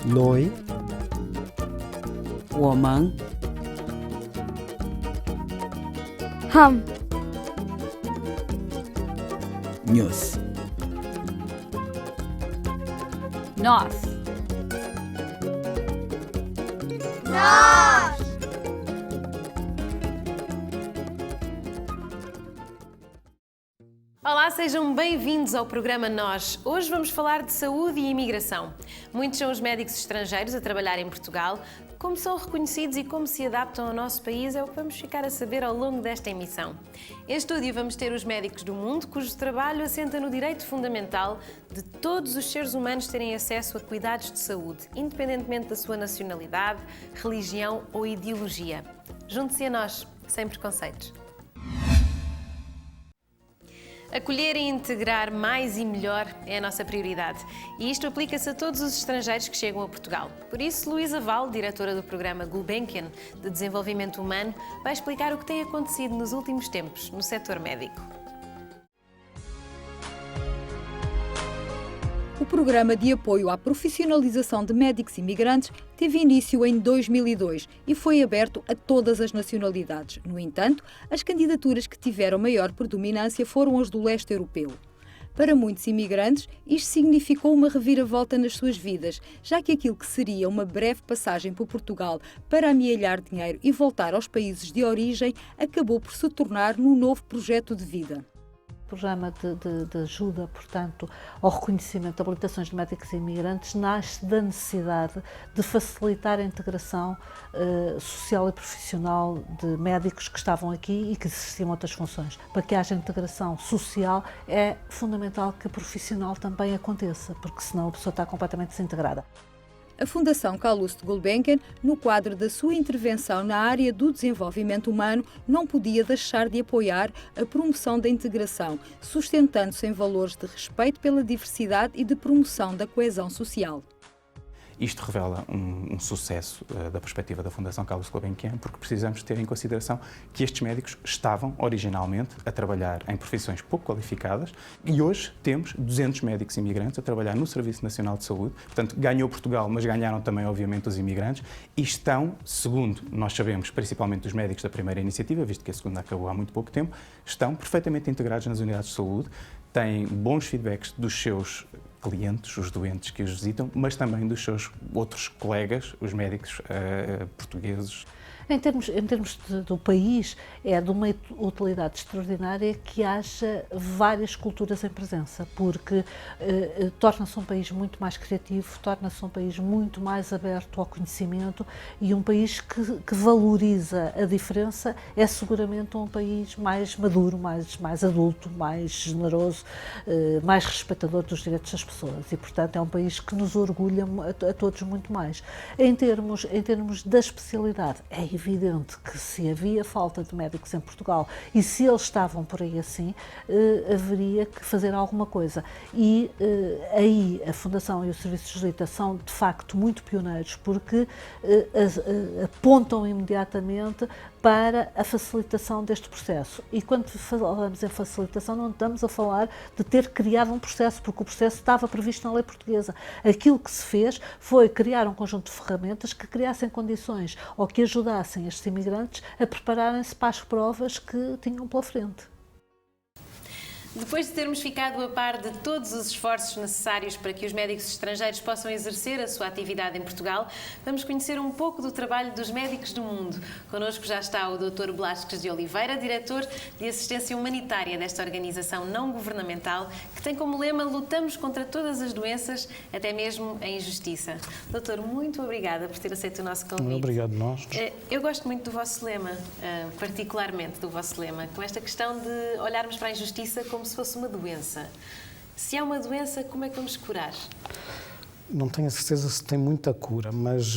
noi, 我们 हम news nós Olá, sejam bem-vindos ao programa Nós. Hoje vamos falar de saúde e imigração. Muitos são os médicos estrangeiros a trabalhar em Portugal. Como são reconhecidos e como se adaptam ao nosso país é o que vamos ficar a saber ao longo desta emissão. Em estúdio vamos ter os médicos do mundo, cujo trabalho assenta no direito fundamental de todos os seres humanos terem acesso a cuidados de saúde, independentemente da sua nacionalidade, religião ou ideologia. Junte-se a nós, sem preconceitos. Acolher e integrar mais e melhor é a nossa prioridade e isto aplica-se a todos os estrangeiros que chegam a Portugal. Por isso, Luísa Val, diretora do programa Gulbenkian de Desenvolvimento Humano, vai explicar o que tem acontecido nos últimos tempos no setor médico. O Programa de Apoio à Profissionalização de Médicos Imigrantes teve início em 2002 e foi aberto a todas as nacionalidades. No entanto, as candidaturas que tiveram maior predominância foram as do leste europeu. Para muitos imigrantes, isto significou uma reviravolta nas suas vidas, já que aquilo que seria uma breve passagem por Portugal para amealhar dinheiro e voltar aos países de origem acabou por se tornar num novo projeto de vida. O programa de ajuda, portanto, ao reconhecimento de habilitações de médicos imigrantes nasce da necessidade de facilitar a integração social e profissional de médicos que estavam aqui e que exerciam outras funções. Para que haja integração social é fundamental que a profissional também aconteça, porque senão a pessoa está completamente desintegrada. A Fundação Calouste Gulbenkian, no quadro da sua intervenção na área do desenvolvimento humano, não podia deixar de apoiar a promoção da integração, sustentando-se em valores de respeito pela diversidade e de promoção da coesão social. Isto revela um sucesso da perspectiva da Fundação Calouste Gulbenkian, porque precisamos ter em consideração que estes médicos estavam originalmente a trabalhar em profissões pouco qualificadas e hoje temos 200 médicos imigrantes a trabalhar no Serviço Nacional de Saúde. Portanto, ganhou Portugal, mas ganharam também, obviamente, os imigrantes e estão, segundo nós sabemos, principalmente os médicos da primeira iniciativa, visto que a segunda acabou há muito pouco tempo, estão perfeitamente integrados nas unidades de saúde, têm bons feedbacks dos seus clientes, os doentes que os visitam, mas também dos seus outros colegas, os médicos portugueses. Em termos do país, é de uma utilidade extraordinária que haja várias culturas em presença, porque torna-se um país muito mais criativo, torna-se um país muito mais aberto ao conhecimento e um país que valoriza a diferença é seguramente um país mais maduro, mais adulto, mais generoso, mais respeitador dos direitos das pessoas e, portanto, é um país que nos orgulha a todos muito mais. Em termos da especialidade, é evidente que se havia falta de médicos em Portugal e se eles estavam por aí assim, haveria que fazer alguma coisa. E aí a Fundação e o Serviço de Jesuíta são de facto muito pioneiros porque apontam imediatamente para a facilitação deste processo. E quando falamos em facilitação, não estamos a falar de ter criado um processo, porque o processo estava previsto na lei portuguesa. Aquilo que se fez foi criar um conjunto de ferramentas que criassem condições ou que ajudassem estes imigrantes a prepararem-se para as provas que tinham pela frente. Depois de termos ficado a par de todos os esforços necessários para que os médicos estrangeiros possam exercer a sua atividade em Portugal, vamos conhecer um pouco do trabalho dos médicos do mundo. Connosco já está o Dr. Blasques de Oliveira, diretor de assistência humanitária desta organização não governamental, que tem como lema "Lutamos contra todas as doenças, até mesmo a injustiça". Doutor, muito obrigada por ter aceito o nosso convite. obrigado nós. Eu gosto muito do vosso lema, particularmente do vosso lema, com esta questão de olharmos para a injustiça como se fosse uma doença. Se é uma doença, como é que vamos curar? Não tenho a certeza se tem muita cura, mas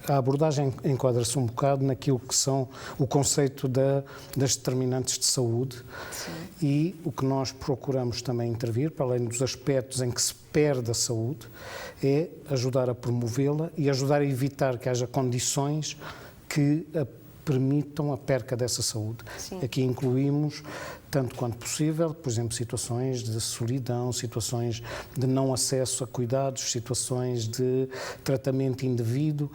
a abordagem enquadra-se um bocado naquilo que são o conceito das determinantes de saúde. Sim. E o que nós procuramos também intervir, para além dos aspectos em que se perde a saúde, é ajudar a promovê-la e ajudar a evitar que haja condições que permitam a perca dessa saúde. Sim. Aqui incluímos, tanto quanto possível, por exemplo, situações de solidão, situações de não acesso a cuidados, situações de tratamento indevido,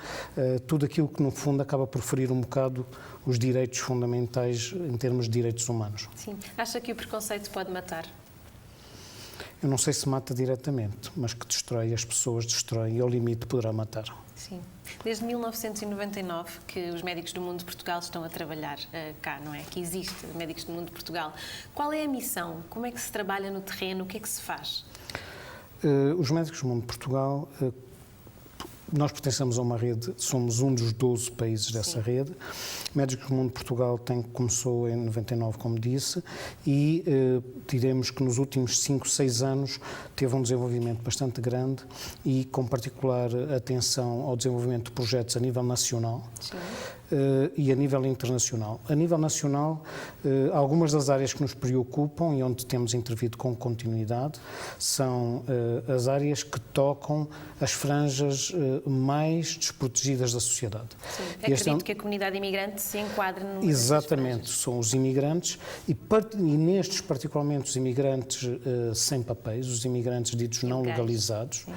tudo aquilo que, no fundo, acaba por ferir um bocado os direitos fundamentais em termos de direitos humanos. Sim. Acha que o preconceito pode matar? Eu não sei se mata diretamente, mas que destrói as pessoas, destrói e ao limite poderá matar. Sim. Desde 1999 que os Médicos do Mundo de Portugal estão a trabalhar cá, não é? Que existe Médicos do Mundo de Portugal. Qual é a missão? Como é que se trabalha no terreno? O que é que se faz? Os Médicos do Mundo de Portugal, nós pertencemos a uma rede, somos um dos 12 países dessa rede. Médicos do Mundo de Portugal começou em 99, como disse, e diremos que nos últimos 5, 6 anos teve um desenvolvimento bastante grande e com particular atenção ao desenvolvimento de projetos a nível nacional. Sim. E a nível internacional. A nível nacional, algumas das áreas que nos preocupam e onde temos intervido com continuidade são as áreas que tocam as franjas mais desprotegidas da sociedade. Sim. Acredito que a comunidade imigrante se enquadre numa dessas Exatamente, franjas. são os imigrantes e nestes particularmente os imigrantes sem papéis, os imigrantes ditos não legalizados. Sim.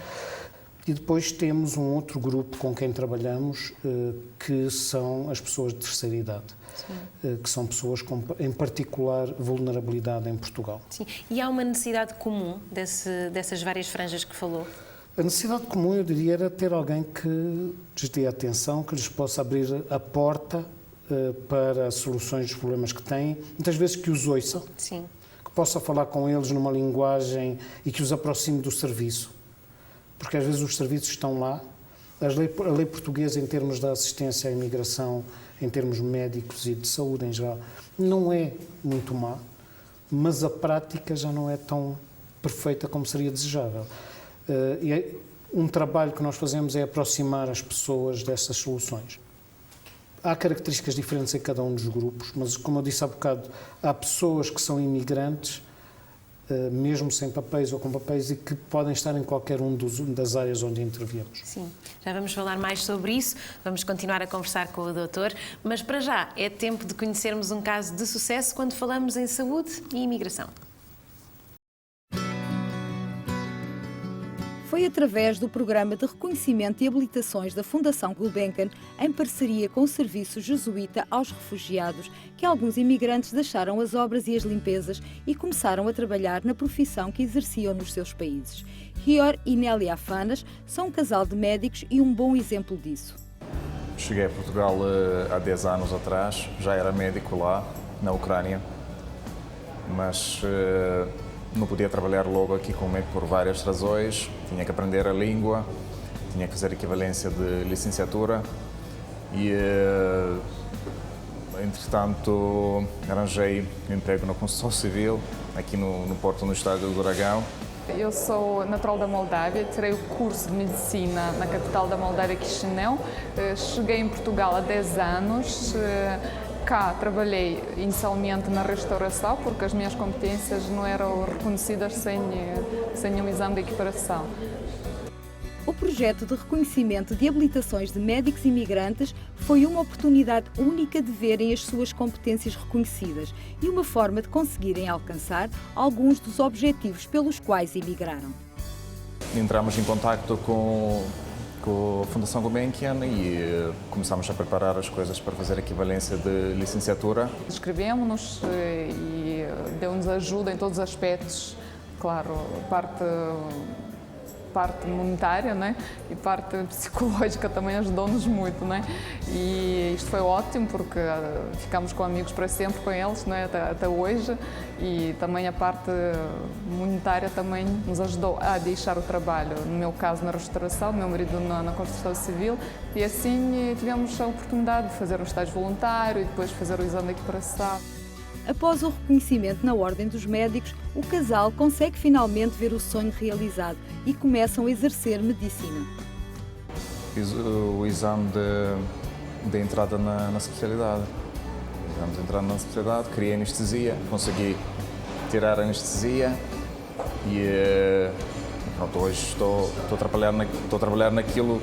E depois temos um outro grupo com quem trabalhamos, que são as pessoas de terceira idade, que são pessoas com, em particular, vulnerabilidade em Portugal. Sim. E há uma necessidade comum dessas várias franjas que falou? A necessidade comum, eu diria, era ter alguém que lhes dê atenção, que lhes possa abrir a porta para soluções dos problemas que têm, muitas vezes que os ouça, Sim. que possa falar com eles numa linguagem e que os aproxime do serviço. Porque às vezes os serviços estão lá. A lei portuguesa, em termos da assistência à imigração, em termos médicos e de saúde em geral, não é muito má, mas a prática já não é tão perfeita como seria desejável. Um trabalho que nós fazemos é aproximar as pessoas dessas soluções. Há características diferentes em cada um dos grupos, mas, como eu disse há bocado, há pessoas que são imigrantes, mesmo sem papéis ou com papéis, e que podem estar em qualquer das áreas onde interviemos. Sim, já vamos falar mais sobre isso, vamos continuar a conversar com o doutor, mas para já é tempo de conhecermos um caso de sucesso quando falamos em saúde e imigração. Foi através do Programa de Reconhecimento e Habilitações da Fundação Gulbenkian, em parceria com o Serviço Jesuíta aos Refugiados, que alguns imigrantes deixaram as obras e as limpezas e começaram a trabalhar na profissão que exerciam nos seus países. Rior e Nélia Afanas são um casal de médicos e um bom exemplo disso. Cheguei a Portugal há 10 anos atrás, já era médico lá, na Ucrânia, mas não podia trabalhar logo aqui como médico por várias razões. Tinha que aprender a língua, tinha que fazer equivalência de licenciatura e, entretanto, arranjei um emprego na construção civil, aqui no Porto, no Estádio do Dragão. Eu sou natural da Moldávia, tirei o curso de Medicina na capital da Moldávia, Chisinau. Cheguei em Portugal há 10 anos. Cá trabalhei inicialmente na restauração, porque as minhas competências não eram reconhecidas sem um exame de equiparação. O projeto de reconhecimento de habilitações de médicos imigrantes foi uma oportunidade única de verem as suas competências reconhecidas e uma forma de conseguirem alcançar alguns dos objetivos pelos quais imigraram. Entramos em contacto com a Fundação Gulbenkian e começámos a preparar as coisas para fazer a equivalência de licenciatura. Inscrevemos-nos e deu-nos ajuda em todos os aspectos, claro, parte monetária, né? E parte psicológica também ajudou-nos muito, né? E isto foi ótimo porque ficamos com amigos para sempre com eles, né? Até hoje, e também a parte monetária também nos ajudou a deixar o trabalho, no meu caso na restauração, meu marido na construção civil, e assim tivemos a oportunidade de fazer um estágio voluntário e depois fazer o exame de equiparação. Após o reconhecimento na Ordem dos Médicos, o casal consegue finalmente ver o sonho realizado e começam a exercer medicina. Fiz o exame de entrada na especialidade. Vamos entrar na especialidade, criei anestesia, consegui tirar a anestesia e pronto, hoje estou a trabalhar naquilo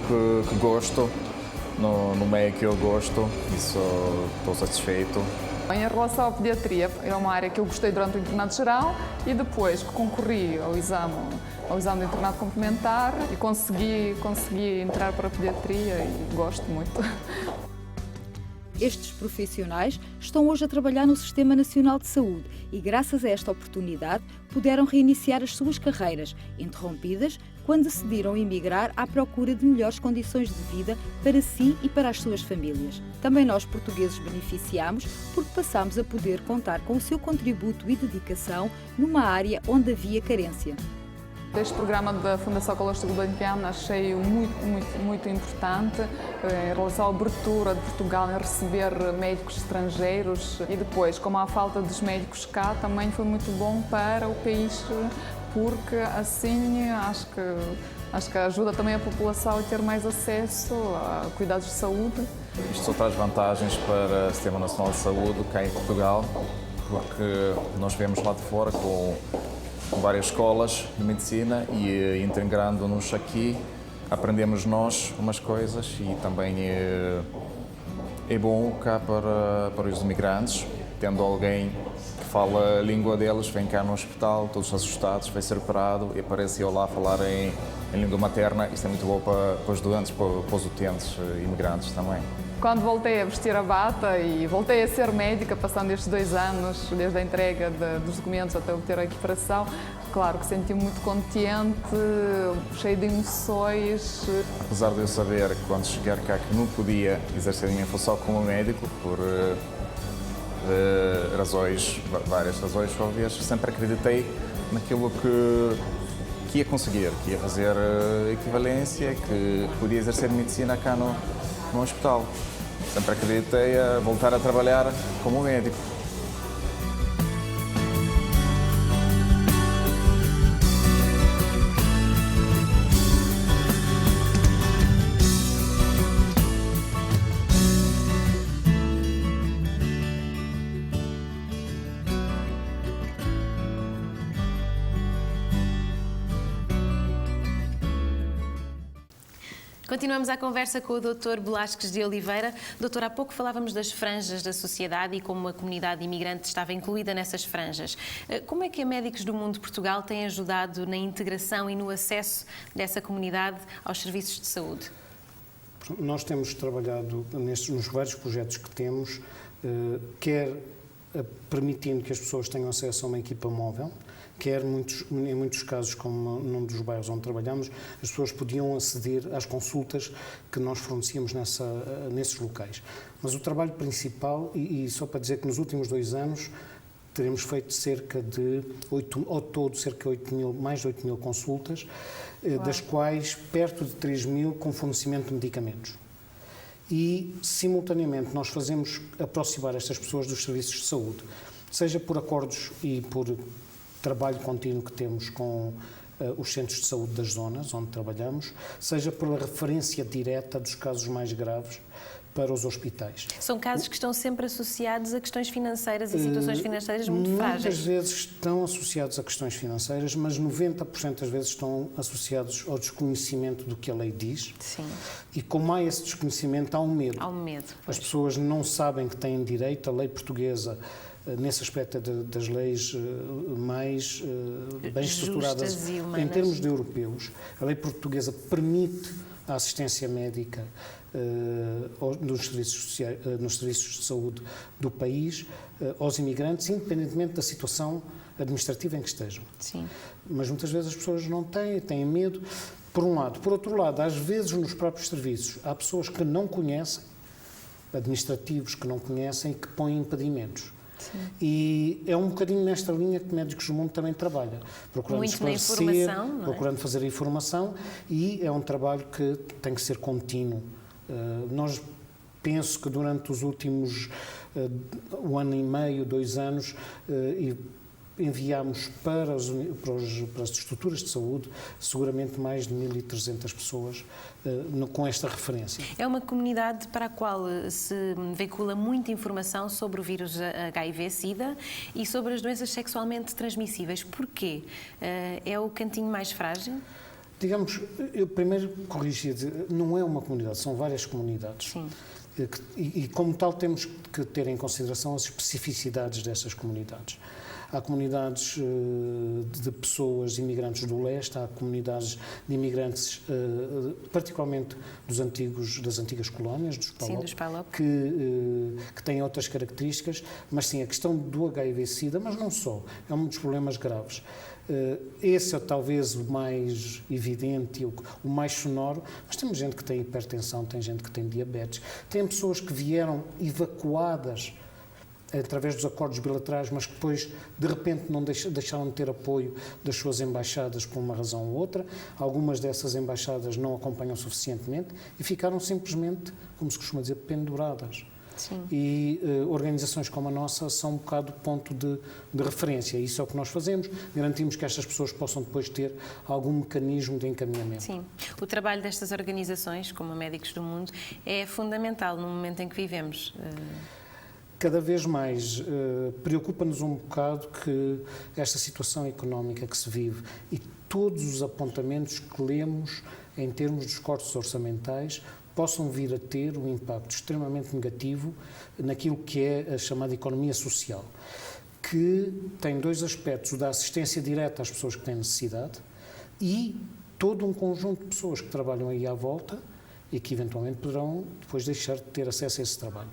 que gosto no meio que eu gosto e estou satisfeito. Em relação à pediatria, é uma área que eu gostei durante o internato geral e depois que concorri ao exame do internato complementar e consegui entrar para a pediatria e gosto muito. Estes profissionais estão hoje a trabalhar no Sistema Nacional de Saúde e, graças a esta oportunidade, puderam reiniciar as suas carreiras, interrompidas quando decidiram emigrar à procura de melhores condições de vida para si e para as suas famílias. Também nós, portugueses, beneficiamos porque passamos a poder contar com o seu contributo e dedicação numa área onde havia carência. Este programa da Fundação Carlos Gulbenkian achei muito importante em relação à abertura de Portugal em receber médicos estrangeiros e depois, como há falta dos médicos cá, também foi muito bom para o país porque assim acho que ajuda também a população a ter mais acesso a cuidados de saúde. Isto só traz vantagens para o Sistema Nacional de Saúde cá em Portugal, porque nós viemos lá de fora com várias escolas de medicina e integrando-nos aqui, aprendemos nós umas coisas e também é bom cá para os imigrantes, tendo alguém que fala a língua deles, vem cá no hospital, todos assustados, vai ser operado e aparece eu lá a falar em língua materna. Isto é muito bom para os doentes, para os utentes imigrantes também. Quando voltei a vestir a bata e voltei a ser médica, passando estes 2 anos, desde a entrega dos documentos até obter a equiparação, claro que senti-me muito contente, cheio de emoções. Apesar de eu saber que quando chegar cá que não podia exercer a minha função como médico, por várias razões óbvias, sempre acreditei naquilo que ia conseguir, que ia fazer equivalência, que podia exercer medicina cá no hospital. Sempre acreditei a voltar a trabalhar como médico. Continuamos a conversa com o Dr. Velasquez de Oliveira. Doutor, há pouco falávamos das franjas da sociedade e como a comunidade imigrante estava incluída nessas franjas. Como é que a Médicos do Mundo Portugal tem ajudado na integração e no acesso dessa comunidade aos serviços de saúde? Nós temos trabalhado nos vários projetos que temos, quer permitindo que as pessoas tenham acesso a uma equipa móvel, quer em muitos casos, como num dos bairros onde trabalhamos, as pessoas podiam aceder às consultas que nós fornecíamos nesses locais. Mas o trabalho principal, e só para dizer que nos últimos 2 anos teremos feito cerca de mais de 8 mil consultas, das quais perto de 3 mil com fornecimento de medicamentos. E, simultaneamente, nós fazemos aproximar estas pessoas dos serviços de saúde, seja por acordos e por trabalho contínuo que temos com os centros de saúde das zonas onde trabalhamos, seja pela referência direta dos casos mais graves para os hospitais. São casos que estão sempre associados a questões financeiras e situações financeiras muito frágeis. Muitas vezes estão associados a questões financeiras, mas 90% das vezes estão associados ao desconhecimento do que a lei diz. Sim. E como há esse desconhecimento, há um medo. Há um medo. As pessoas não sabem que têm direito. A lei portuguesa, nesse aspecto, é das leis mais bem estruturadas em termos de europeus. A lei portuguesa permite a assistência médica nos serviços de saúde do país aos imigrantes, independentemente da situação administrativa em que estejam. Sim. Mas muitas vezes as pessoas não têm medo, por um lado. Por outro lado, às vezes nos próprios serviços há pessoas que não conhecem, administrativos que não conhecem e que põem impedimentos. Sim. E é um bocadinho nesta linha que Médicos do Mundo também trabalha, procurando esclarecer, procurando fazer a informação, e é um trabalho que tem que ser contínuo. Nós penso que durante os últimos 1 ano e meio, 2 anos, enviámos para as estruturas de saúde seguramente mais de 1.300 pessoas com esta referência. É uma comunidade para a qual se veicula muita informação sobre o vírus HIV-Sida e sobre as doenças sexualmente transmissíveis. Porquê? É o cantinho mais frágil? Digamos, eu primeiro corrigi, não é uma comunidade, são várias comunidades. Sim. E como tal temos que ter em consideração as especificidades dessas comunidades. Há comunidades de pessoas imigrantes do leste, há comunidades de imigrantes, particularmente das antigas colónias, dos PALOP, que têm outras características, mas sim, a questão do HIV-Sida, mas não só, é um dos problemas graves. Esse é talvez o mais evidente, o mais sonoro, mas temos gente que tem hipertensão, tem gente que tem diabetes, tem pessoas que vieram evacuadas através dos acordos bilaterais, mas que depois, de repente, não deixaram de ter apoio das suas embaixadas por uma razão ou outra. Algumas dessas embaixadas não acompanham suficientemente e ficaram simplesmente, como se costuma dizer, penduradas. Sim. E organizações como a nossa são um bocado ponto de referência. Isso é o que nós fazemos, garantimos que estas pessoas possam depois ter algum mecanismo de encaminhamento. Sim, o trabalho destas organizações, como a Médicos do Mundo, é fundamental no momento em que vivemos. Cada vez mais preocupa-nos um bocado que esta situação económica que se vive e todos os apontamentos que lemos em termos dos cortes orçamentais possam vir a ter um impacto extremamente negativo naquilo que é a chamada economia social, que tem dois aspectos: o da assistência direta às pessoas que têm necessidade e todo um conjunto de pessoas que trabalham aí à volta e que eventualmente poderão depois deixar de ter acesso a esse trabalho.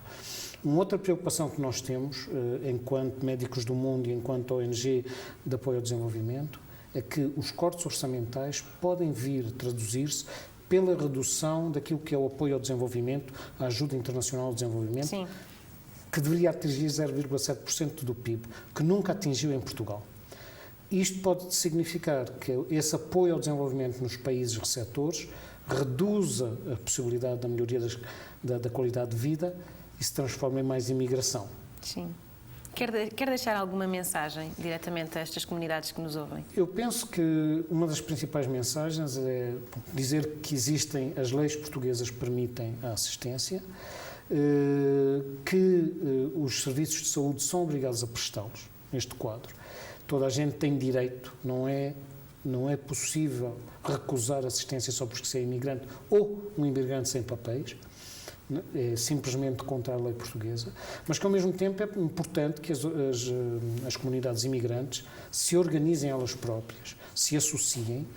Uma outra preocupação que nós temos, enquanto Médicos do Mundo e enquanto ONG de apoio ao desenvolvimento, é que os cortes orçamentais podem vir a traduzir-se pela redução daquilo que é o apoio ao desenvolvimento, a ajuda internacional ao desenvolvimento, Sim. que deveria atingir 0,7% do PIB, que nunca atingiu em Portugal. Isto pode significar que esse apoio ao desenvolvimento nos países receptores reduza a possibilidade da melhoria da qualidade de vida e se transforma em mais imigração. Sim. Quer deixar alguma mensagem diretamente a estas comunidades que nos ouvem? Eu penso que uma das principais mensagens é dizer que existem, as leis portuguesas permitem a assistência, que os serviços de saúde são obrigados a prestá-los, neste quadro. Toda a gente tem direito, não é possível recusar assistência só porque se é imigrante ou um imigrante sem papéis. É simplesmente contra a lei portuguesa, mas que ao mesmo tempo é importante que as comunidades imigrantes se organizem elas próprias, se associem,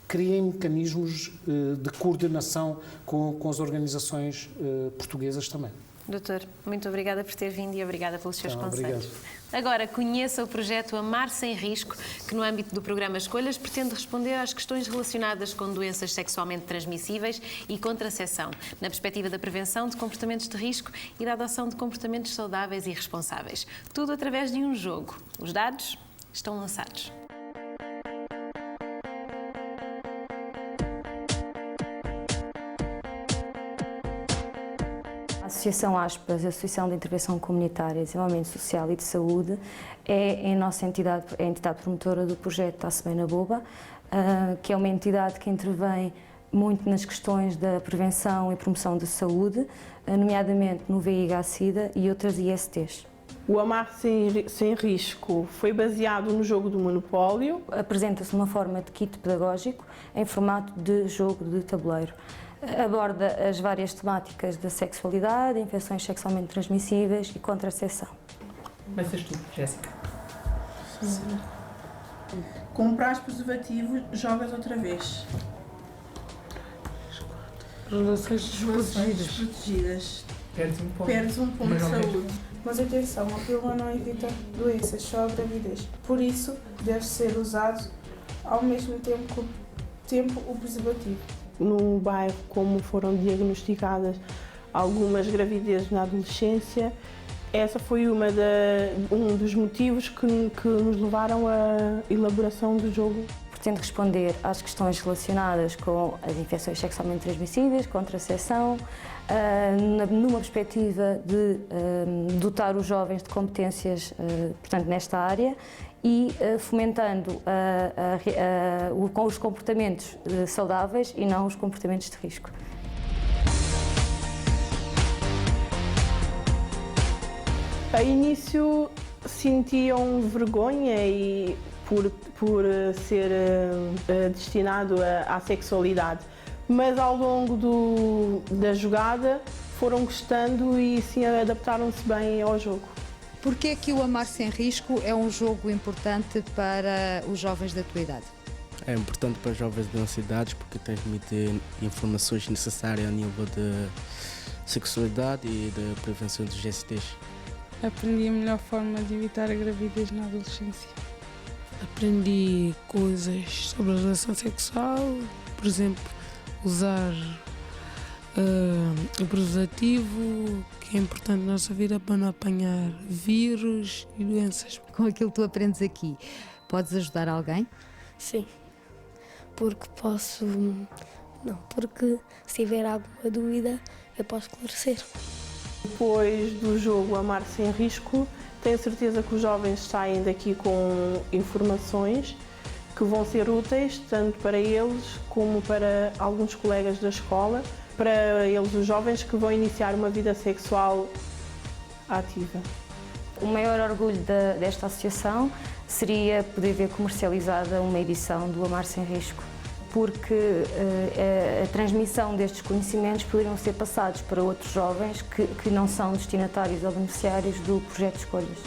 criem mecanismos de coordenação com as organizações portuguesas também. Doutor, muito obrigada por ter vindo e obrigada pelos seus conselhos. Obrigado. Agora, conheça o projeto Amar Sem Risco, que no âmbito do programa Escolhas pretende responder às questões relacionadas com doenças sexualmente transmissíveis e contracepção, na perspectiva da prevenção de comportamentos de risco e da adoção de comportamentos saudáveis e responsáveis. Tudo através de um jogo. Os dados estão lançados. A Associação ASPAS, a Associação de Intervenção Comunitária, Desenvolvimento Social e de Saúde, é a nossa entidade, é a entidade promotora do projeto Tá-se Bem na Boba, que é uma entidade que intervém muito nas questões da prevenção e promoção da saúde, nomeadamente no VIH-Sida e outras ISTs. O Amar Sem Risco foi baseado no jogo do Monopólio. Apresenta-se numa forma de kit pedagógico em formato de jogo de tabuleiro. Aborda as várias temáticas da sexualidade, infecções sexualmente transmissíveis e contracepção. Começas tu, Jéssica. Sim. Compras preservativo, jogas outra vez. Relações desprotegidas. Perdes um ponto de saúde. Mas atenção, a pílula não evita doenças, só a gravidez. Por isso, deve ser usado ao mesmo tempo o preservativo. No bairro, como foram diagnosticadas algumas gravidezes na adolescência, essa foi um dos motivos que nos levaram à elaboração do jogo. Pretende responder às questões relacionadas com as infecções sexualmente transmissíveis, contracepção, numa perspectiva de dotar os jovens de competências, portanto, nesta área, e fomentando os comportamentos saudáveis e não os comportamentos de risco. A início sentiam vergonha por ser destinado à sexualidade. Mas ao longo da jogada foram gostando e sim adaptaram-se bem ao jogo. Porquê é que o Amar Sem Risco é um jogo importante para os jovens da tua idade? É importante para os jovens da nossa idade porque transmite informações necessárias a nível de sexualidade e de prevenção dos STs. Aprendi a melhor forma de evitar a gravidez na adolescência. Aprendi coisas sobre a relação sexual, por exemplo, usar o preservativo, que é importante na nossa vida para não apanhar vírus e doenças. Com aquilo que tu aprendes aqui, podes ajudar alguém? Sim, porque porque se tiver alguma dúvida eu posso esclarecer. Depois do jogo Amar Sem Risco, tenho certeza que os jovens saem daqui com informações que vão ser úteis tanto para eles como para alguns colegas da escola, para eles, os jovens que vão iniciar uma vida sexual ativa. O maior orgulho desta associação seria poder ver comercializada uma edição do Amar Sem Risco, porque a transmissão destes conhecimentos poderiam ser passados para outros jovens que não são destinatários ou beneficiários do projeto de escolhas.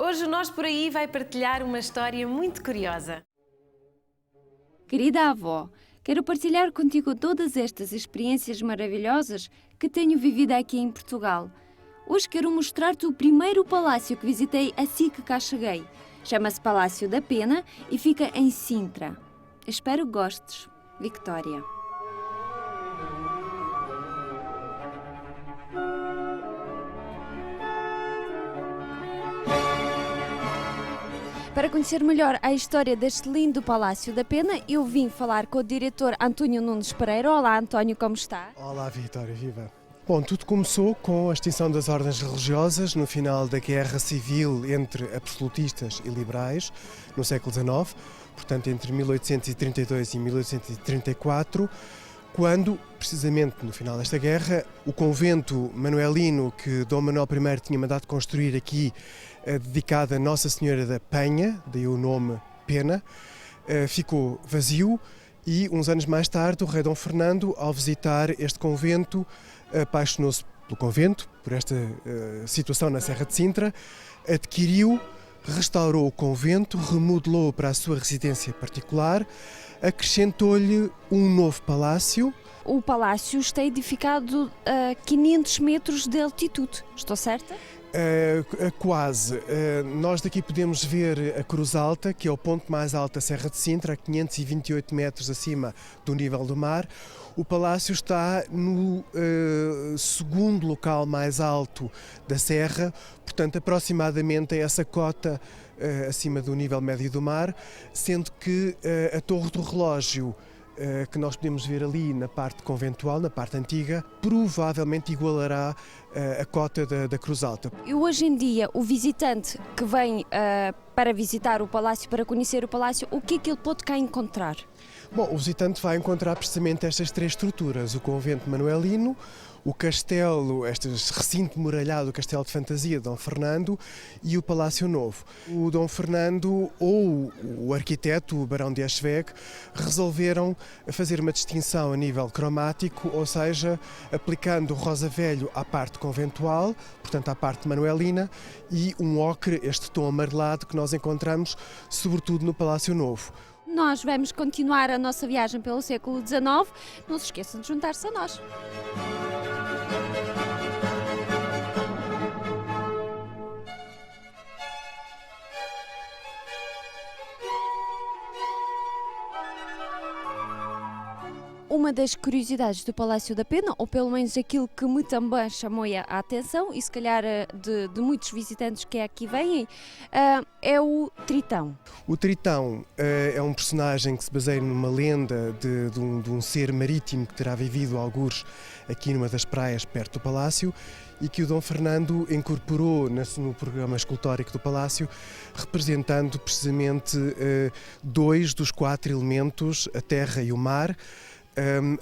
Hoje o Nós Por Aí vai partilhar uma história muito curiosa. Querida avó, quero partilhar contigo todas estas experiências maravilhosas que tenho vivido aqui em Portugal. Hoje quero mostrar-te o primeiro palácio que visitei assim que cá cheguei. Chama-se Palácio da Pena e fica em Sintra. Espero que gostes. Victória. Para conhecer melhor a história deste lindo Palácio da Pena, eu vim falar com o diretor António Nunes Pereira. Olá, António, como está? Olá, Vitória, viva! Bom, tudo começou com a extinção das ordens religiosas no final da Guerra Civil entre absolutistas e liberais, no século XIX, portanto entre 1832 e 1834, quando, precisamente no final desta guerra, o convento manuelino que Dom Manuel I tinha mandado construir aqui, dedicado a Nossa Senhora da Penha, daí o nome Pena, ficou vazio e uns anos mais tarde o rei Dom Fernando, ao visitar este convento, apaixonou-se pelo convento, por esta situação na Serra de Sintra, adquiriu, restaurou o convento, remodelou para a sua residência particular, acrescentou-lhe um novo palácio. O palácio está edificado a 500 metros de altitude, estou certa? Quase. Nós daqui podemos ver a Cruz Alta, que é o ponto mais alto da Serra de Sintra, a 528 metros acima do nível do mar. O palácio está no segundo local mais alto da Serra, portanto aproximadamente a essa cota acima do nível médio do mar, sendo que a Torre do Relógio, que nós podemos ver ali na parte conventual, na parte antiga, provavelmente igualará a cota da Cruz Alta. E hoje em dia, o visitante que vem para visitar o palácio, para conhecer o palácio, o que é que ele pode cá encontrar? Bom, o visitante vai encontrar precisamente estas três estruturas: o convento manuelino, o castelo, este recinto muralhado, o castelo de fantasia de Dom Fernando, e o Palácio Novo. O Dom Fernando ou o arquiteto, o Barão de Eschwege, resolveram fazer uma distinção a nível cromático, ou seja, aplicando o rosa velho à parte conventual, portanto à parte manuelina, e um ocre, este tom amarelado que nós encontramos sobretudo no Palácio Novo. Nós vamos continuar a nossa viagem pelo século XIX. Não se esqueçam de juntar-se a nós. uma das curiosidades do Palácio da Pena, ou pelo menos aquilo que me também chamou a atenção, e se calhar de muitos visitantes que aqui vêm, é o Tritão. O Tritão é um personagem que se baseia numa lenda de um ser marítimo que terá vivido algures aqui numa das praias perto do Palácio e que o Dom Fernando incorporou no programa escultórico do Palácio, representando precisamente 2 dos 4 elementos, a terra e o mar,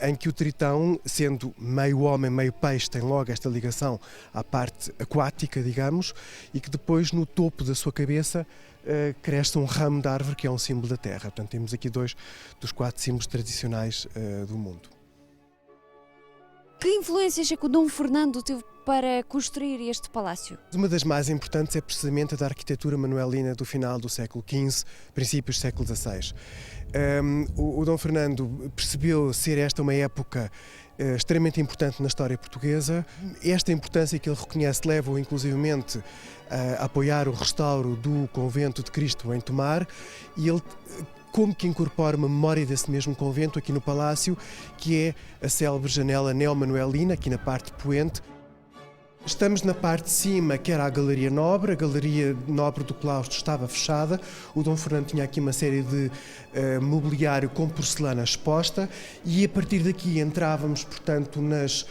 em que o Tritão, sendo meio homem, meio peixe, tem logo esta ligação à parte aquática, digamos, e que depois no topo da sua cabeça cresce um ramo de árvore que é um símbolo da terra. Portanto, temos aqui 2 dos 4 símbolos tradicionais do mundo. Que influências é que o Dom Fernando teve para construir este palácio? Uma das mais importantes é precisamente a da arquitetura manuelina do final do século XV, princípios do século XVI. O Dom Fernando percebeu ser esta uma época extremamente importante na história portuguesa. Esta importância que ele reconhece leva-o inclusivamente a apoiar o restauro do convento de Cristo em Tomar, e ele como que incorpora uma memória desse mesmo convento aqui no Palácio, que é a célebre janela neo-manuelina, aqui na parte de poente. Estamos na parte de cima, que era a Galeria Nobre. A Galeria Nobre do Claustro estava fechada. O Dom Fernando tinha aqui uma série de mobiliário com porcelana exposta e a partir daqui entrávamos, portanto, nas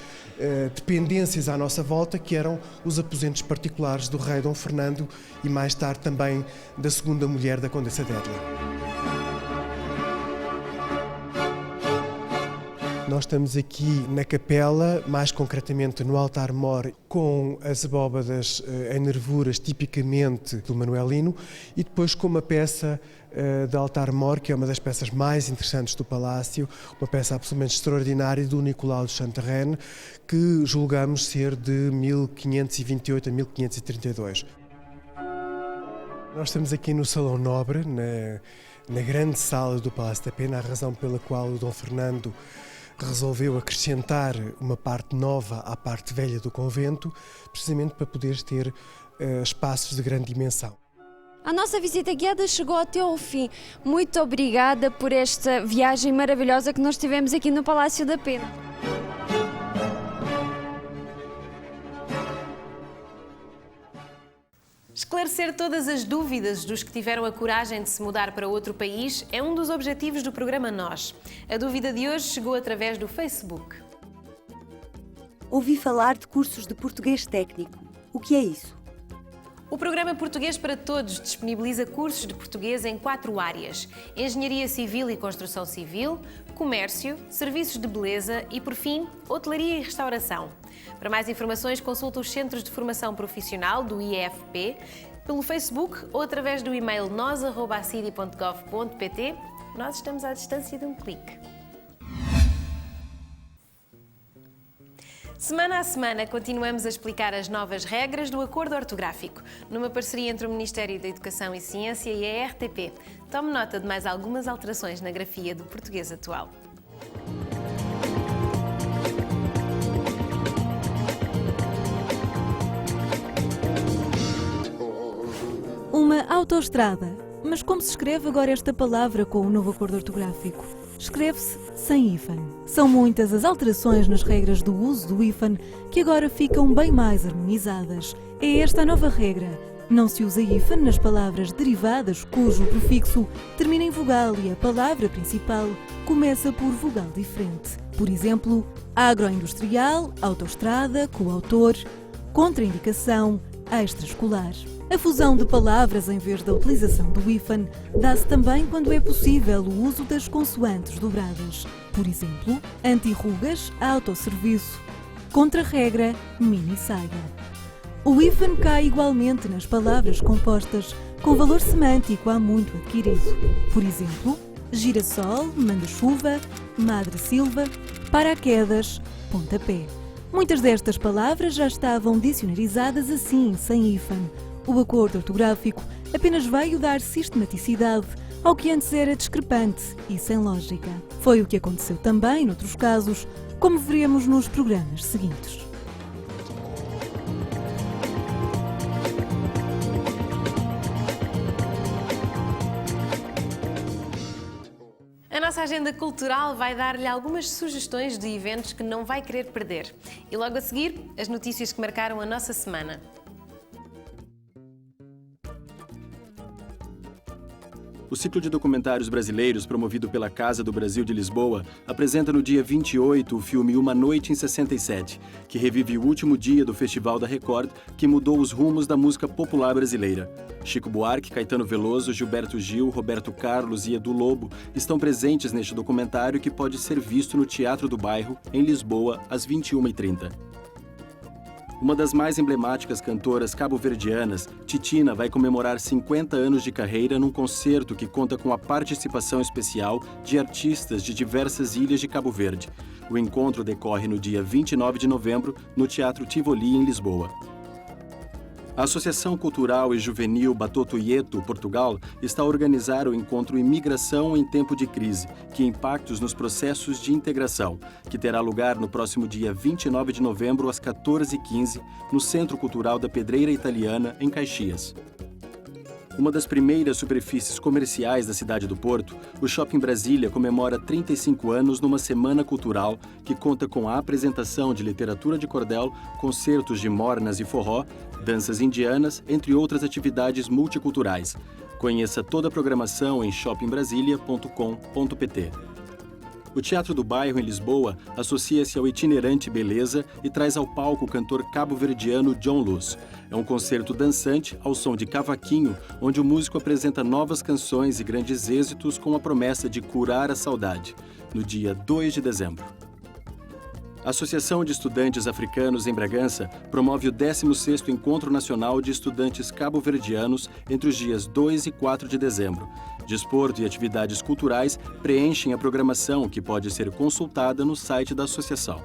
dependências à nossa volta, que eram os aposentos particulares do rei Dom Fernando e mais tarde também da segunda mulher da Condessa Délia. Nós estamos aqui na capela, mais concretamente no altar-mor, com as abóbadas em nervuras tipicamente do manuelino, e depois com uma peça de altar-mor, que é uma das peças mais interessantes do Palácio, uma peça absolutamente extraordinária do Nicolau de Chantarenne, que julgamos ser de 1528 a 1532. Nós estamos aqui no Salão Nobre, na grande sala do Palácio da Pena, a razão pela qual o Dom Fernando resolveu acrescentar uma parte nova à parte velha do convento, precisamente para poder ter espaços de grande dimensão. A nossa visita guiada chegou até ao fim. Muito obrigada por esta viagem maravilhosa que nós tivemos aqui no Palácio da Pena. Esclarecer todas as dúvidas dos que tiveram a coragem de se mudar para outro país é um dos objetivos do programa Nós. A dúvida de hoje chegou através do Facebook. Ouvi falar de cursos de português técnico. O que é isso? O programa Português para Todos disponibiliza cursos de português em 4 áreas: Engenharia Civil e Construção Civil, Comércio, Serviços de Beleza e, por fim, Hotelaria e Restauração. Para mais informações, consulte os Centros de Formação Profissional do IEFP, pelo Facebook ou através do e-mail nos@acidi.gov.pt. Nós estamos à distância de um clique. Semana a semana continuamos a explicar as novas regras do Acordo Ortográfico, numa parceria entre o Ministério da Educação e Ciência e a RTP. Tome nota de mais algumas alterações na grafia do português atual. Uma autoestrada. Mas como se escreve agora esta palavra com o novo acordo ortográfico? Escreve-se sem hífen. São muitas as alterações nas regras do uso do hífen que agora ficam bem mais harmonizadas. É esta a nova regra. Não se usa hífen nas palavras derivadas cujo prefixo termina em vogal e a palavra principal começa por vogal diferente. Por exemplo, agroindustrial, autoestrada, coautor, contraindicação, extraescolar. A fusão de palavras em vez da utilização do hífen dá-se também quando é possível o uso das consoantes dobradas. Por exemplo, anti-rugas, autosserviço, contra-regra, mini-saia. O hífen cai igualmente nas palavras compostas com valor semântico há muito adquirido. Por exemplo, girassol, manda-chuva, madre-silva, paraquedas, pontapé. Muitas destas palavras já estavam dicionarizadas assim, sem hífen. O acordo ortográfico apenas veio dar sistematicidade ao que antes era discrepante e sem lógica. Foi o que aconteceu também noutros casos, como veremos nos programas seguintes. A nossa agenda cultural vai dar-lhe algumas sugestões de eventos que não vai querer perder. E logo a seguir, as notícias que marcaram a nossa semana. O ciclo de documentários brasileiros, promovido pela Casa do Brasil de Lisboa, apresenta no dia 28 o filme Uma Noite em 67, que revive o último dia do Festival da Record, que mudou os rumos da música popular brasileira. Chico Buarque, Caetano Veloso, Gilberto Gil, Roberto Carlos e Edu Lobo estão presentes neste documentário que pode ser visto no Teatro do Bairro, em Lisboa, às 21h30. Uma das mais emblemáticas cantoras cabo-verdianas, Titina vai comemorar 50 anos de carreira num concerto que conta com a participação especial de artistas de diversas ilhas de Cabo Verde. O encontro decorre no dia 29 de novembro, no Teatro Tivoli, em Lisboa. A Associação Cultural e Juvenil Batoto-Ieto, Portugal, está a organizar o encontro Imigração em Tempo de Crise, que impactos nos processos de integração, que terá lugar no próximo dia 29 de novembro, às 14h15, no Centro Cultural da Pedreira Italiana, em Caxias. Uma das primeiras superfícies comerciais da cidade do Porto, o Shopping Brasília comemora 35 anos numa semana cultural que conta com a apresentação de literatura de cordel, concertos de mornas e forró, danças indianas, entre outras atividades multiculturais. Conheça toda a programação em shoppingbrasilia.com.pt. O Teatro do Bairro, em Lisboa, associa-se ao itinerante Beleza e traz ao palco o cantor cabo-verdiano John Luz. É um concerto dançante ao som de cavaquinho, onde o músico apresenta novas canções e grandes êxitos com a promessa de curar a saudade, no dia 2 de dezembro. A Associação de Estudantes Africanos em Bragança promove o 16º Encontro Nacional de Estudantes Cabo-Verdianos entre os dias 2 e 4 de dezembro. Desporto e atividades culturais preenchem a programação, que pode ser consultada no site da associação.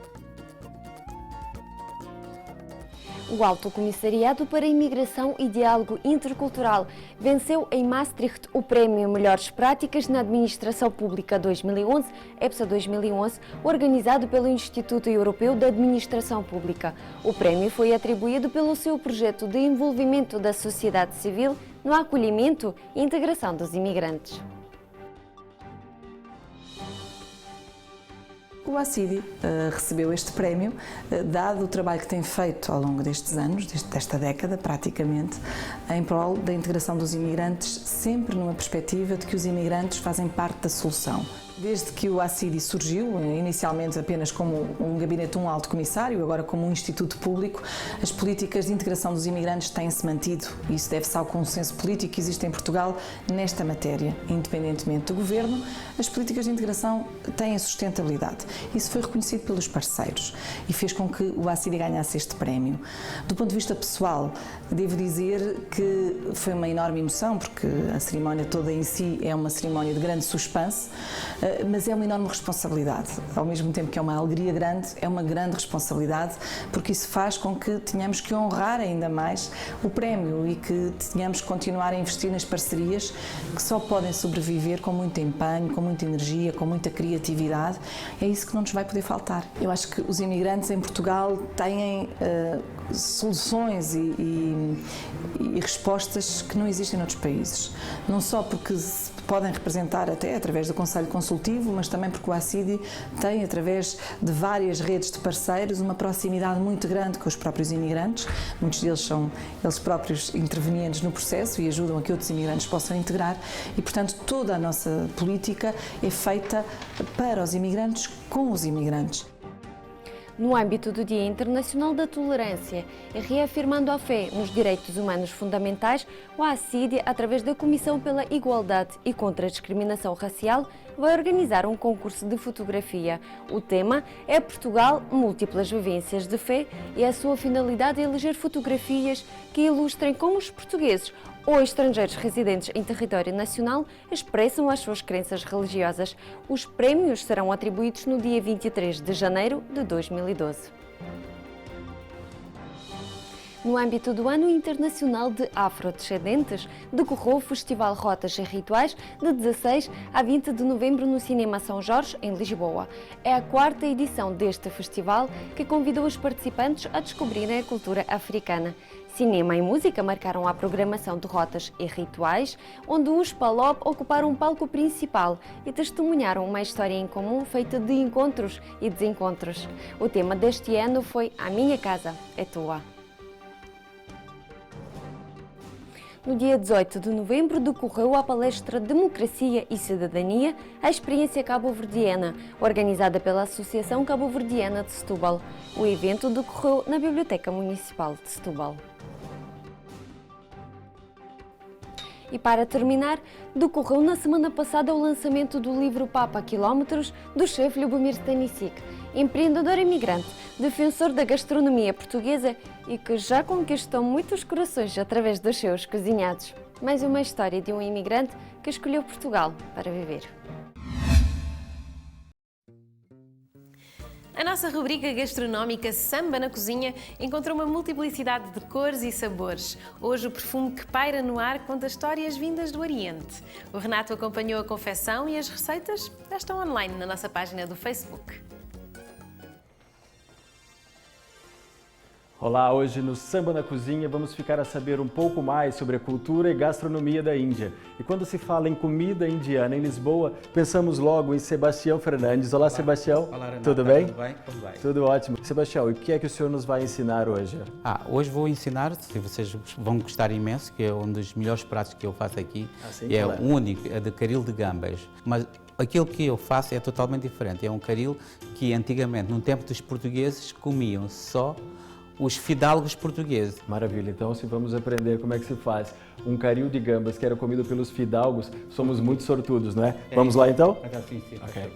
O Alto Comissariado para a Imigração e Diálogo Intercultural venceu em Maastricht o Prémio Melhores Práticas na Administração Pública 2011, EPSA 2011, organizado pelo Instituto Europeu da Administração Pública. O prémio foi atribuído pelo seu projeto de envolvimento da sociedade civil no acolhimento e integração dos imigrantes. O ACIDI recebeu este prémio, dado o trabalho que tem feito ao longo destes anos, desta década praticamente, em prol da integração dos imigrantes, sempre numa perspectiva de que os imigrantes fazem parte da solução. Desde que o ACIDI surgiu, inicialmente apenas como um gabinete, um alto comissário, agora como um instituto público, as políticas de integração dos imigrantes têm-se mantido. Isso deve-se ao consenso político que existe em Portugal nesta matéria. Independentemente do governo, as políticas de integração têm sustentabilidade. Isso foi reconhecido pelos parceiros e fez com que o ACIDI ganhasse este prémio. Do ponto de vista pessoal, devo dizer que foi uma enorme emoção, porque a cerimónia toda em si é uma cerimónia de grande suspense, mas é uma enorme responsabilidade. Ao mesmo tempo que é uma alegria grande, é uma grande responsabilidade, porque isso faz com que tenhamos que honrar ainda mais o prémio e que tenhamos que continuar a investir nas parcerias que só podem sobreviver com muito empenho, com muita energia, com muita criatividade. É isso que não nos vai poder faltar. Eu acho que os imigrantes em Portugal têm soluções e respostas que não existem noutros países. Não só porque se podem representar até através do Conselho Consultivo, mas também porque o ACIDI tem, através de várias redes de parceiros, uma proximidade muito grande com os próprios imigrantes. Muitos deles são eles próprios intervenientes no processo e ajudam a que outros imigrantes possam integrar e, portanto, toda a nossa política é feita para os imigrantes, com os imigrantes. No âmbito do Dia Internacional da Tolerância e reafirmando a fé nos direitos humanos fundamentais, o ACIDI, através da Comissão pela Igualdade e contra a Discriminação Racial, vai organizar um concurso de fotografia. O tema é Portugal, múltiplas vivências de fé e a sua finalidade é eleger fotografias que ilustrem como os portugueses ou estrangeiros residentes em território nacional expressam as suas crenças religiosas. Os prémios serão atribuídos no dia 23 de janeiro de 2012. No âmbito do Ano Internacional de Afrodescendentes, decorreu o Festival Rotas e Rituais de 16 a 20 de novembro no Cinema São Jorge, em Lisboa. É a 4ª edição deste festival que convidou os participantes a descobrirem a cultura africana. Cinema e música marcaram a programação de Rotas e Rituais, onde os PALOP ocuparam o palco principal e testemunharam uma história em comum feita de encontros e desencontros. O tema deste ano foi A Minha Casa é Tua. No dia 18 de novembro decorreu a palestra Democracia e Cidadania, a experiência cabo-verdiana, organizada pela Associação Cabo-Verdiana de Setúbal. O evento decorreu na Biblioteca Municipal de Setúbal. E para terminar, decorreu na semana passada o lançamento do livro Papa Quilómetros, do chefe Lubomir Stanisic, empreendedor imigrante, defensor da gastronomia portuguesa e que já conquistou muitos corações através dos seus cozinhados. Mais uma história de um imigrante que escolheu Portugal para viver. A nossa rubrica gastronómica Samba na Cozinha encontrou uma multiplicidade de cores e sabores. Hoje o perfume que paira no ar conta histórias vindas do Oriente. O Renato acompanhou a confecção e as receitas já estão online na nossa página do Facebook. Olá, hoje no Samba na Cozinha vamos ficar a saber um pouco mais sobre a cultura e gastronomia da Índia. E quando se fala em comida indiana em Lisboa, pensamos logo em Sebastião Fernandes. Olá, Sebastião. Olá, Renata. Tudo bem? Tudo bem? Tudo bem. Tudo ótimo. Sebastião, e o que é que o senhor nos vai ensinar hoje? Hoje vou ensinar, se vocês vão gostar imenso, que é um dos melhores pratos que eu faço aqui. Sim, é o único, é de caril de gambas. Mas aquilo que eu faço é totalmente diferente. É um caril que antigamente, no tempo dos portugueses, comiam só os fidalgos portugueses. Maravilha, então se vamos aprender como é que se faz um caril de gambas que era comido pelos fidalgos, somos muito sortudos, não é? Vamos lá então? Sim, okay.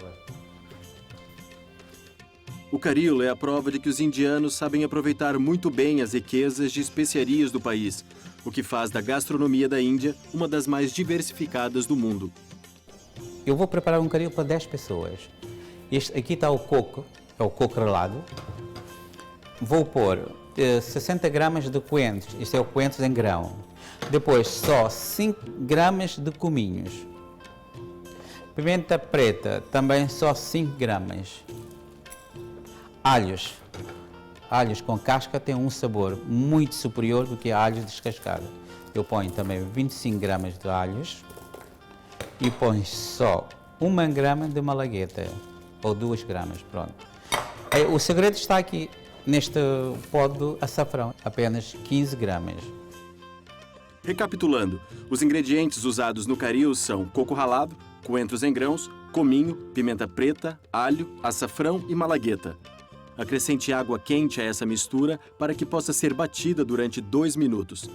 O caril é a prova de que os indianos sabem aproveitar muito bem as riquezas de especiarias do país, o que faz da gastronomia da Índia uma das mais diversificadas do mundo. Eu vou preparar um caril para 10 pessoas. Aqui está o coco, é o coco ralado. Vou pôr 60 gramas de coentros, isto é o coentros em grão. Depois só 5 gramas de cominhos. Pimenta preta, também só 5 gramas. Alhos. Alhos com casca têm um sabor muito superior do que alhos descascados. Eu ponho também 25 gramas de alhos e ponho só 1 grama de malagueta, ou 2 gramas, pronto. O segredo está aqui. Neste pó de açafrão, apenas 15 gramas. Recapitulando, os ingredientes usados no caril são coco ralado, coentros em grãos, cominho, pimenta preta, alho, açafrão e malagueta. Acrescente água quente a essa mistura para que possa ser batida durante 2 minutos.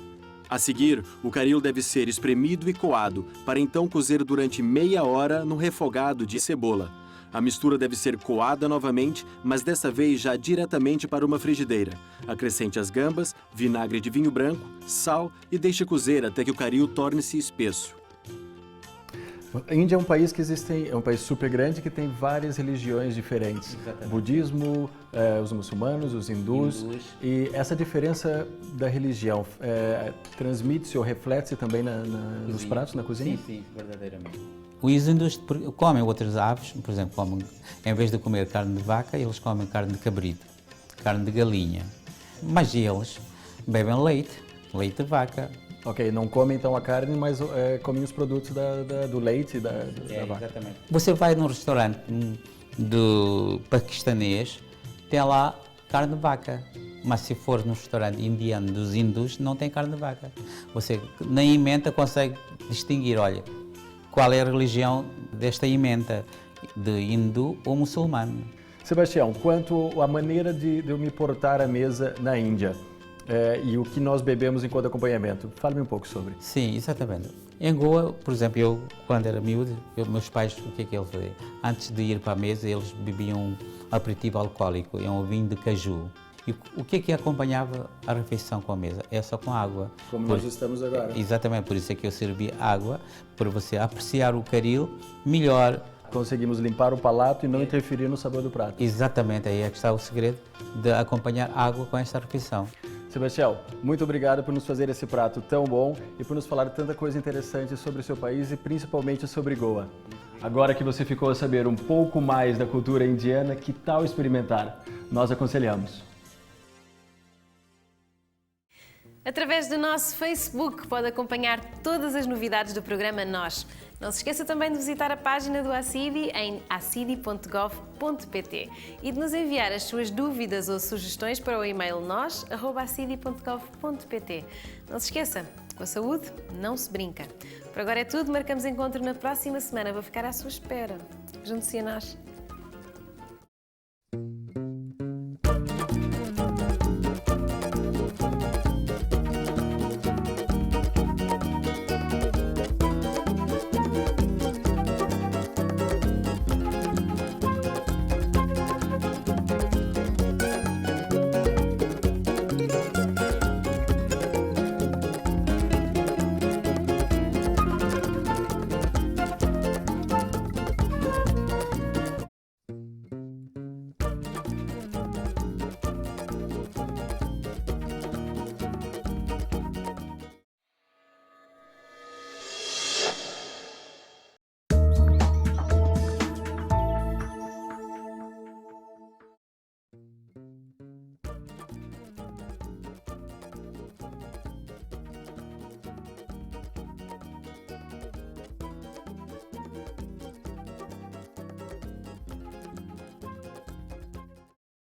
A seguir, o caril deve ser espremido e coado, para então cozer durante meia hora no refogado de cebola. A mistura deve ser coada novamente, mas dessa vez já diretamente para uma frigideira. Acrescente as gambas, vinagre de vinho branco, sal e deixe cozer até que o caril torne-se espesso. A Índia é um país que é um país super grande que tem várias religiões diferentes. Exatamente. Budismo, os muçulmanos, os hindus. E essa diferença da religião transmite-se ou reflete-se também nos pratos, na cozinha? Sim, verdadeiramente. Os hindus comem outras aves, por exemplo, em vez de comer carne de vaca, eles comem carne de cabrito, carne de galinha. Mas eles bebem leite de vaca. Ok, não comem então a carne, mas comem os produtos do leite da vaca. Exatamente. Você vai num restaurante do paquistanês, tem lá carne de vaca. Mas se for num restaurante indiano dos hindus, não tem carne de vaca. Você na emenda consegue distinguir, olha, qual é a religião desta emenda, de hindu ou muçulmano. Sebastião, quanto à maneira de eu me portar à mesa na Índia e o que nós bebemos enquanto acompanhamento, fale-me um pouco sobre. Sim, exatamente. Em Goa, por exemplo, eu quando era miúdo, meus pais, o que é que eles faziam? Antes de ir para a mesa, eles bebiam um aperitivo alcoólico, um vinho de caju. E o que é que acompanhava a refeição com a mesa? É só com água. Como nós estamos agora. Exatamente, por isso é que eu servi água, para você apreciar o caril melhor. Conseguimos limpar o palato e não interferir no sabor do prato. Exatamente, aí é que está o segredo de acompanhar água com esta refeição. Sebastião, muito obrigado por nos fazer esse prato tão bom e por nos falar tanta coisa interessante sobre o seu país e principalmente sobre Goa. Agora que você ficou a saber um pouco mais da cultura indiana, que tal experimentar? Nós aconselhamos. Através do nosso Facebook pode acompanhar todas as novidades do programa Nós. Não se esqueça também de visitar a página do ACIDI em acidi.gov.pt e de nos enviar as suas dúvidas ou sugestões para o e-mail nos@acidi.gov.pt. Não se esqueça, com a saúde não se brinca. Por agora é tudo, marcamos encontro na próxima semana. Vou ficar à sua espera. Junte-se a nós.